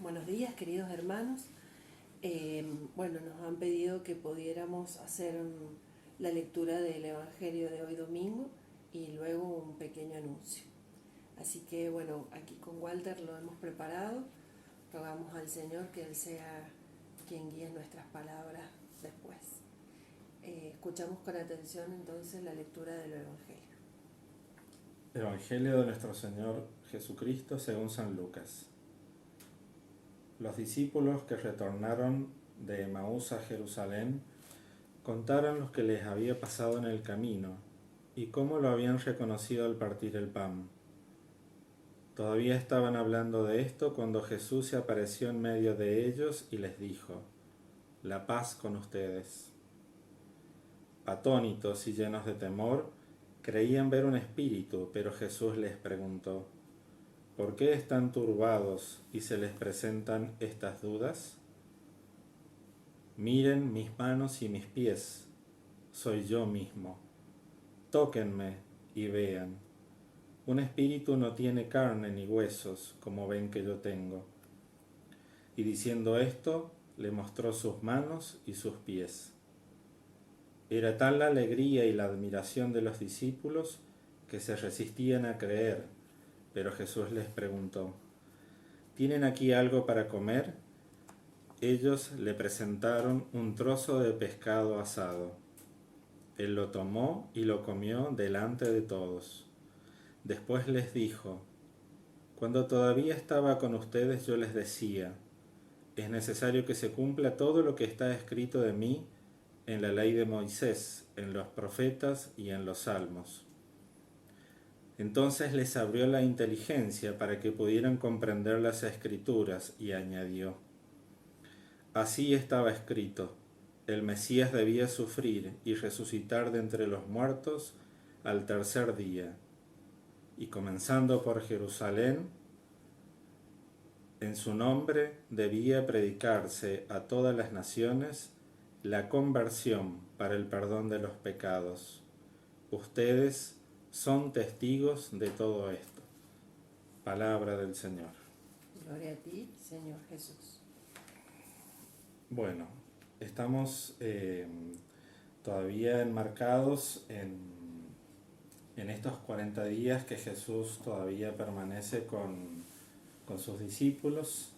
Buenos días, queridos hermanos. Nos han pedido que pudiéramos hacer la lectura del Evangelio de hoy domingo y luego un pequeño anuncio. Así que aquí con Walter lo hemos preparado. Rogamos al Señor que Él sea quien guíe nuestras palabras después. Escuchamos con atención entonces la lectura del Evangelio. Evangelio de nuestro Señor Jesucristo según San Lucas. Los discípulos que retornaron de Emaús a Jerusalén contaron lo que les había pasado en el camino y cómo lo habían reconocido al partir el pan. Todavía estaban hablando de esto cuando Jesús se apareció en medio de ellos y les dijo: «La paz con ustedes». Atónitos y llenos de temor, creían ver un espíritu, pero Jesús les preguntó: ¿por qué están turbados y se les presentan estas dudas? Miren mis manos y mis pies, soy yo mismo. Tóquenme y vean. Un espíritu no tiene carne ni huesos, como ven que yo tengo. Y diciendo esto, le mostró sus manos y sus pies. Era tal la alegría y la admiración de los discípulos que se resistían a creer, pero Jesús les preguntó: ¿tienen aquí algo para comer? Ellos le presentaron un trozo de pescado asado. Él lo tomó y lo comió delante de todos. Después les dijo: cuando todavía estaba con ustedes yo les decía, es necesario que se cumpla todo lo que está escrito de mí en la ley de Moisés, en los profetas y en los salmos. Entonces les abrió la inteligencia para que pudieran comprender las escrituras y añadió: así estaba escrito, el Mesías debía sufrir y resucitar de entre los muertos al tercer día, y comenzando por Jerusalén, en su nombre debía predicarse a todas las naciones la conversión para el perdón de los pecados. Ustedes son testigos de todo esto. Palabra del Señor. Gloria a ti, Señor Jesús. Bueno, estamos todavía enmarcados en estos 40 días que Jesús todavía permanece con sus discípulos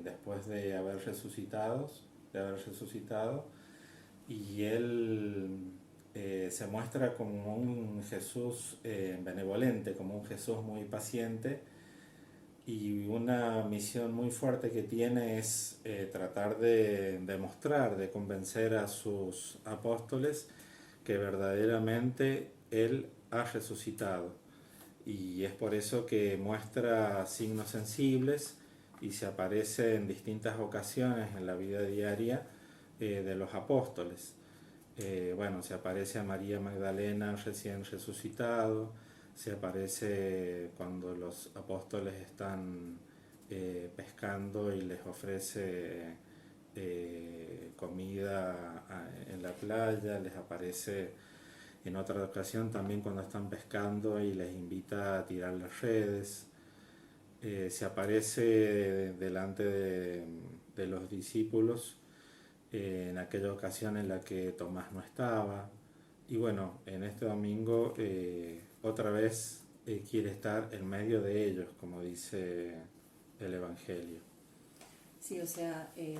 después de haber resucitado, y Él se muestra como un Jesús benevolente, como un Jesús muy paciente, y una misión muy fuerte que tiene es tratar de demostrar, de convencer a sus apóstoles que verdaderamente Él ha resucitado. Y es por eso que muestra signos sensibles y se aparece en distintas ocasiones en la vida diaria de los apóstoles. Se aparece a María Magdalena recién resucitado, se aparece cuando los apóstoles están pescando y les ofrece comida en la playa, les aparece en otra ocasión también cuando están pescando y les invita a tirar las redes. Se aparece delante de los discípulos en aquella ocasión en la que Tomás no estaba. Y bueno, en este domingo otra vez quiere estar en medio de ellos, como dice el Evangelio. Sí,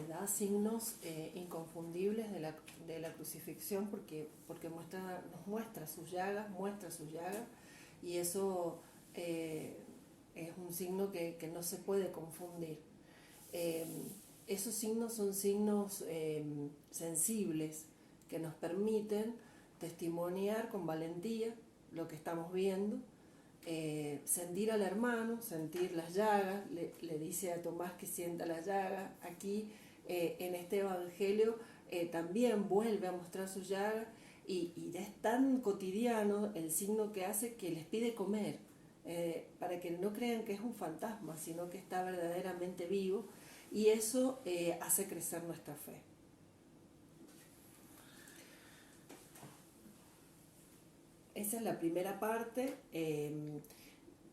da signos inconfundibles de la crucifixión porque nos muestra sus llagas, y eso es un signo que no se puede confundir. Esos signos son signos sensibles que nos permiten testimoniar con valentía lo que estamos viendo, sentir al hermano, sentir las llagas. Le dice a Tomás que sienta las llagas. Aquí en este Evangelio también vuelve a mostrar sus llagas y es tan cotidiano el signo que hace que les pide comer, para que no crean que es un fantasma, sino que está verdaderamente vivo, y eso hace crecer nuestra fe. Esa es la primera parte,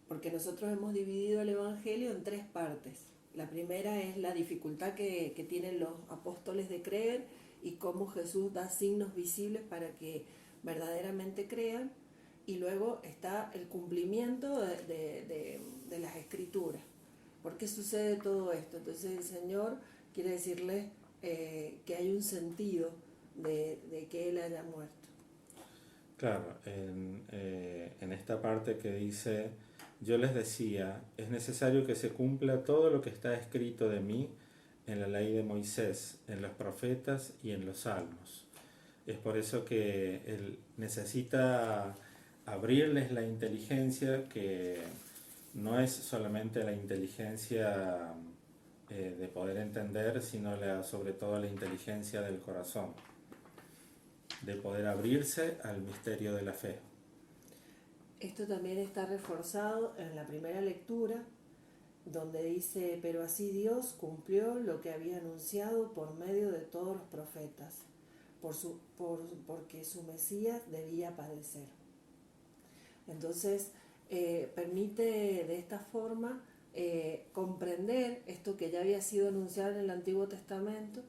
porque nosotros hemos dividido el Evangelio en tres partes. La primera es la dificultad que tienen los apóstoles de creer y cómo Jesús da signos visibles para que verdaderamente crean. Y luego está el cumplimiento de las escrituras. ¿Por qué sucede todo esto? Entonces el Señor quiere decirles que hay un sentido de que Él haya muerto. Claro, en esta parte que dice, yo les decía, es necesario que se cumpla todo lo que está escrito de mí en la ley de Moisés, en los profetas y en los salmos. Es por eso que él necesita abrirles la inteligencia, que no es solamente la inteligencia de poder entender, sino sobre todo la inteligencia del corazón, de poder abrirse al misterio de la fe. Esto también está reforzado en la primera lectura, donde dice, pero así Dios cumplió lo que había anunciado por medio de todos los profetas, porque su Mesías debía padecer. Entonces, permite de esta forma comprender esto que ya había sido anunciado en el Antiguo Testamento,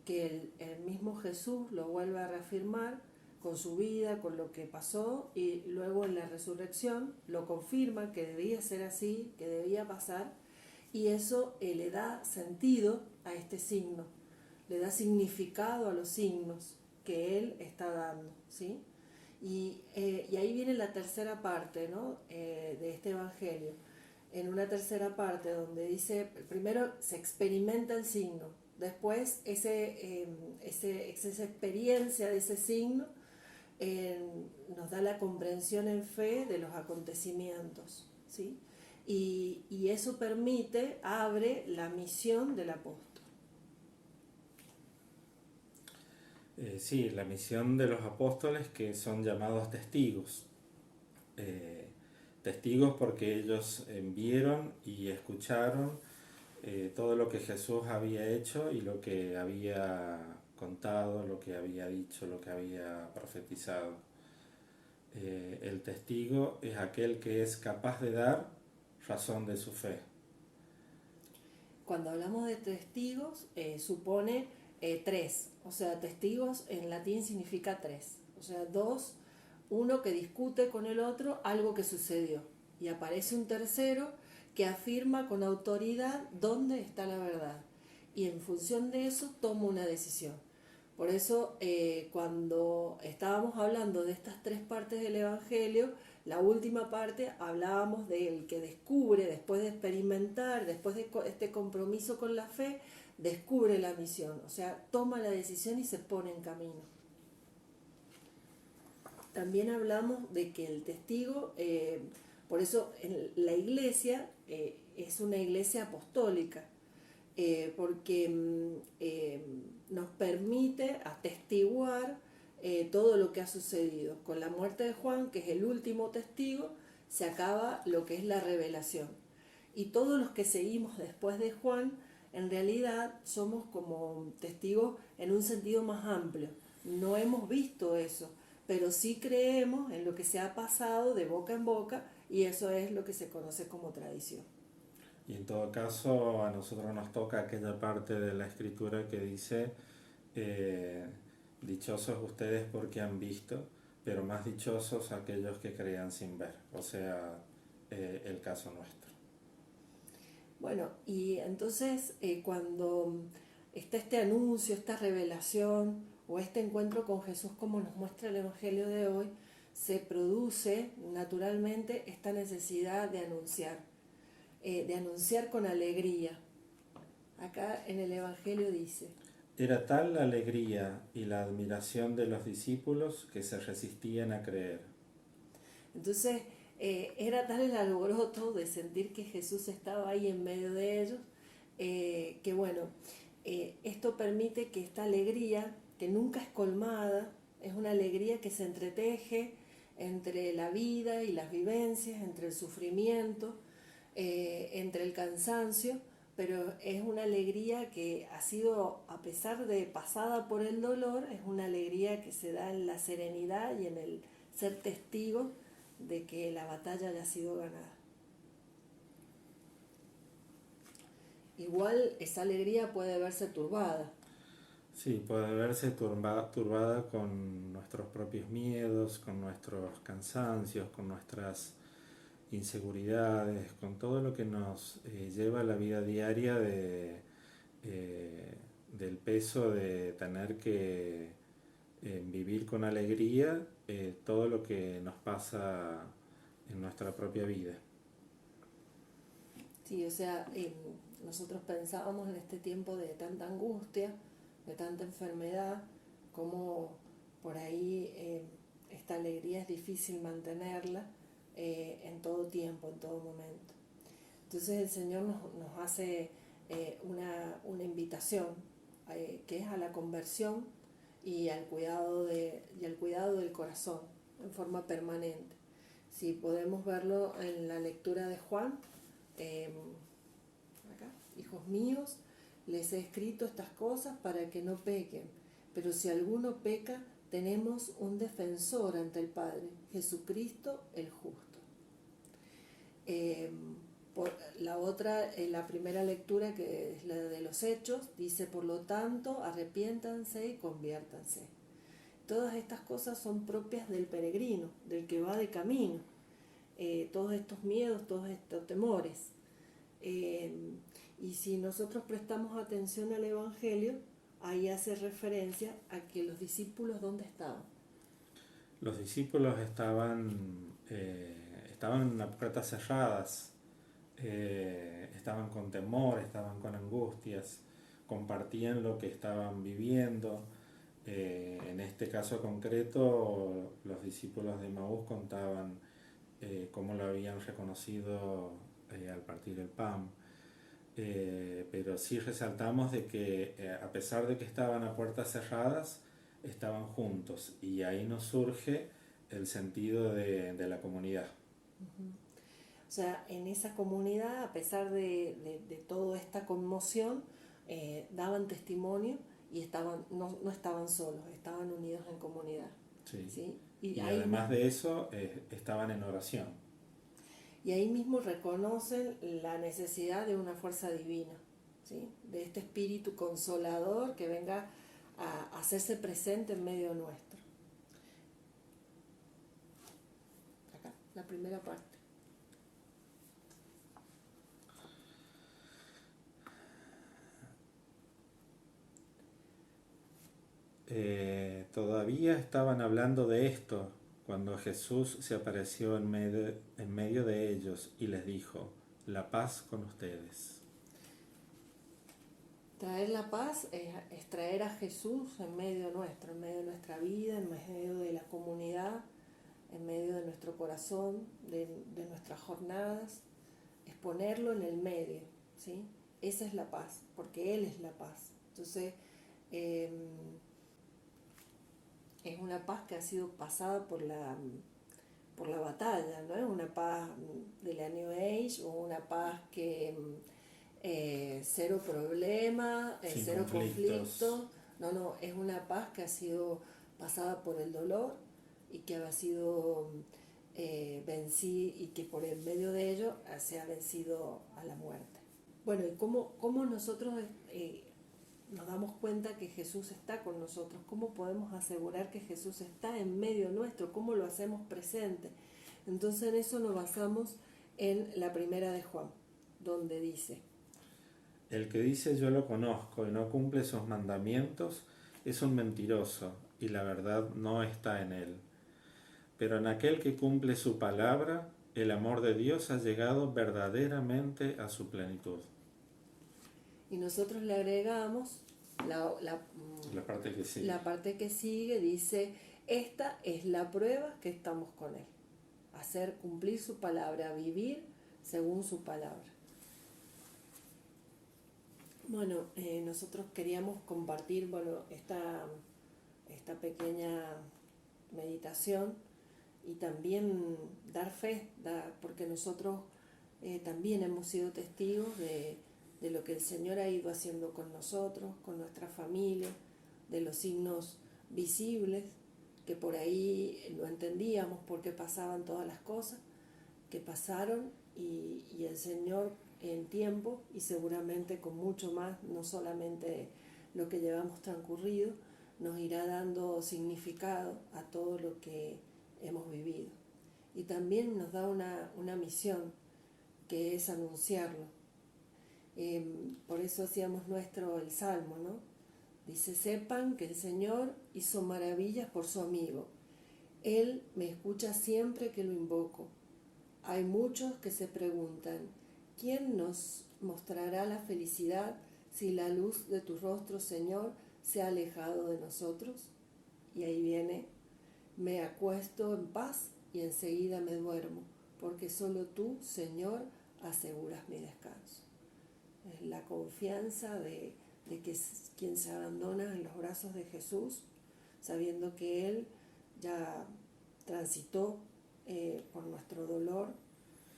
que el mismo Jesús lo vuelve a reafirmar con su vida, con lo que pasó, y luego en la resurrección lo confirma que debía ser así, que debía pasar, y eso le da sentido a este signo, le da significado a los signos que Él está dando, ¿sí? Y ahí viene la tercera parte, ¿no? De este Evangelio. En una tercera parte donde dice, primero se experimenta el signo, después esa experiencia de ese signo nos da la comprensión en fe de los acontecimientos, ¿sí? Y eso abre la misión del apóstol. Sí, la misión de los apóstoles, que son llamados testigos. Testigos porque ellos vieron y escucharon todo lo que Jesús había hecho y lo que había contado, lo que había dicho, lo que había profetizado. El testigo es aquel que es capaz de dar razón de su fe. Cuando hablamos de testigos, supone tres, o sea, testigos en latín significa tres, o sea, dos, uno que discute con el otro algo que sucedió, y aparece un tercero que afirma con autoridad dónde está la verdad, y en función de eso toma una decisión. Por eso, cuando estábamos hablando de estas tres partes del Evangelio, la última parte hablábamos del que descubre, después de experimentar, después de este compromiso con la fe, descubre la misión, o sea, toma la decisión y se pone en camino. También hablamos de que el testigo, por eso la iglesia es una iglesia apostólica, porque nos permite atestiguar todo lo que ha sucedido. Con la muerte de Juan, que es el último testigo, se acaba lo que es la revelación. Y todos los que seguimos después de Juan, en realidad somos como testigos en un sentido más amplio. No hemos visto eso, pero sí creemos en lo que se ha pasado de boca en boca, y eso es lo que se conoce como tradición. Y en todo caso, a nosotros nos toca aquella parte de la escritura que dice, dichosos ustedes porque han visto, pero más dichosos aquellos que crean sin ver, o sea, el caso nuestro. Bueno, y entonces cuando está este anuncio, esta revelación o este encuentro con Jesús como nos muestra el Evangelio de hoy, se produce naturalmente esta necesidad de anunciar con alegría. Acá en el Evangelio dice, Era tal la alegría y la admiración de los discípulos que se resistían a creer. Entonces, era tal el alboroto de sentir que Jesús estaba ahí en medio de ellos, que bueno, esto permite que esta alegría, que nunca es colmada, es una alegría que se entreteje entre la vida y las vivencias, entre el sufrimiento, entre el cansancio, pero es una alegría que ha sido, a pesar de pasada por el dolor, es una alegría que se da en la serenidad y en el ser testigo de que la batalla haya sido ganada. igual esa alegría puede verse turbada. Sí, puede verse turbada con nuestros propios miedos, con nuestros cansancios, con nuestras inseguridades, con todo lo que nos lleva a la vida diaria del peso de tener que vivir con alegría todo lo que nos pasa en nuestra propia vida. Sí, o sea, nosotros pensábamos en este tiempo de tanta angustia, de tanta enfermedad, como por ahí esta alegría es difícil mantenerla en todo tiempo, en todo momento. Entonces el Señor nos hace una invitación que es a la conversión y al cuidado del corazón en forma permanente. Si podemos verlo en la lectura de Juan, acá, hijos míos, les he escrito estas cosas para que no pequen, pero si alguno peca, tenemos un defensor ante el Padre, Jesucristo el justo. La primera lectura, que es la de los Hechos, dice: por lo tanto, arrepiéntanse y conviértanse. Todas estas cosas son propias del peregrino, del que va de camino. Todos estos miedos, todos estos temores. Y si nosotros prestamos atención al Evangelio, ahí hace referencia a que los discípulos, ¿dónde estaban? Los discípulos estaban en las puertas cerradas, estaban con temor, estaban con angustias, compartían lo que estaban viviendo. En este caso concreto, los discípulos de Emaús contaban cómo lo habían reconocido al partir el pan. Pero sí resaltamos de que a pesar de que estaban a puertas cerradas, estaban juntos, y ahí nos surge el sentido de la comunidad. Uh-huh. O sea, en esa comunidad, a pesar de toda esta conmoción, daban testimonio y no estaban solos, estaban unidos en comunidad. Sí. ¿Sí? Y además de eso, estaban en oración. Y ahí mismo reconocen la necesidad de una fuerza divina, ¿sí? De este espíritu consolador que venga a hacerse presente en medio nuestro. Acá, la primera parte. Todavía estaban hablando de esto cuando Jesús se apareció en medio de ellos y les dijo: la paz con ustedes. Traer la paz es traer a Jesús en medio nuestro, en medio de nuestra vida, en medio de la comunidad, en medio de nuestro corazón, de nuestras jornadas, es ponerlo en el medio, ¿sí? Esa es la paz, porque Él es la paz. Entonces, es una paz que ha sido pasada por la batalla, no es una paz de la New Age o una paz que cero problema, cero conflicto. No, es una paz que ha sido pasada por el dolor y que ha sido vencida, y que por el medio de ello se ha vencido a la muerte. Bueno, ¿y cómo nosotros nos damos cuenta que Jesús está con nosotros? ¿Cómo podemos asegurar que Jesús está en medio nuestro? ¿Cómo lo hacemos presente? Entonces en eso nos basamos en la primera de Juan, donde dice: el que dice yo lo conozco y no cumple sus mandamientos es un mentiroso, y la verdad no está en él. Pero en aquel que cumple su palabra, el amor de Dios ha llegado verdaderamente a su plenitud. Y nosotros le agregamos la parte que sigue. La parte que sigue dice: esta es la prueba que estamos con Él. Hacer cumplir su palabra, vivir según su palabra. Bueno, nosotros queríamos compartir esta pequeña meditación y también dar fe, porque nosotros también hemos sido testigos de lo que el Señor ha ido haciendo con nosotros, con nuestra familia, de los signos visibles, que por ahí no entendíamos por qué pasaban todas las cosas que pasaron, y el Señor en tiempo y seguramente con mucho más, no solamente lo que llevamos transcurrido, nos irá dando significado a todo lo que hemos vivido. Y también nos da una misión, que es anunciarlo. Por eso hacíamos nuestro el Salmo, ¿no? Dice, sepan que el Señor hizo maravillas por su amigo. Él me escucha siempre que lo invoco. Hay muchos que se preguntan, ¿quién nos mostrará la felicidad si la luz de tu rostro, Señor, se ha alejado de nosotros? Y ahí viene, me acuesto en paz y enseguida me duermo, porque solo tú, Señor, aseguras mi descanso. Es la confianza de que quien se abandona en los brazos de Jesús, sabiendo que Él ya transitó por nuestro dolor,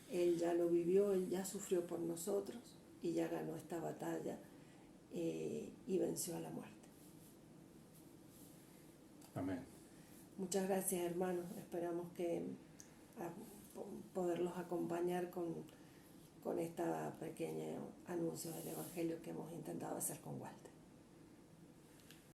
Él ya lo vivió, Él ya sufrió por nosotros y ya ganó esta batalla y venció a la muerte. Amén. Muchas gracias, hermanos. Esperamos que poderlos acompañar con este pequeño anuncio del Evangelio que hemos intentado hacer con Walter.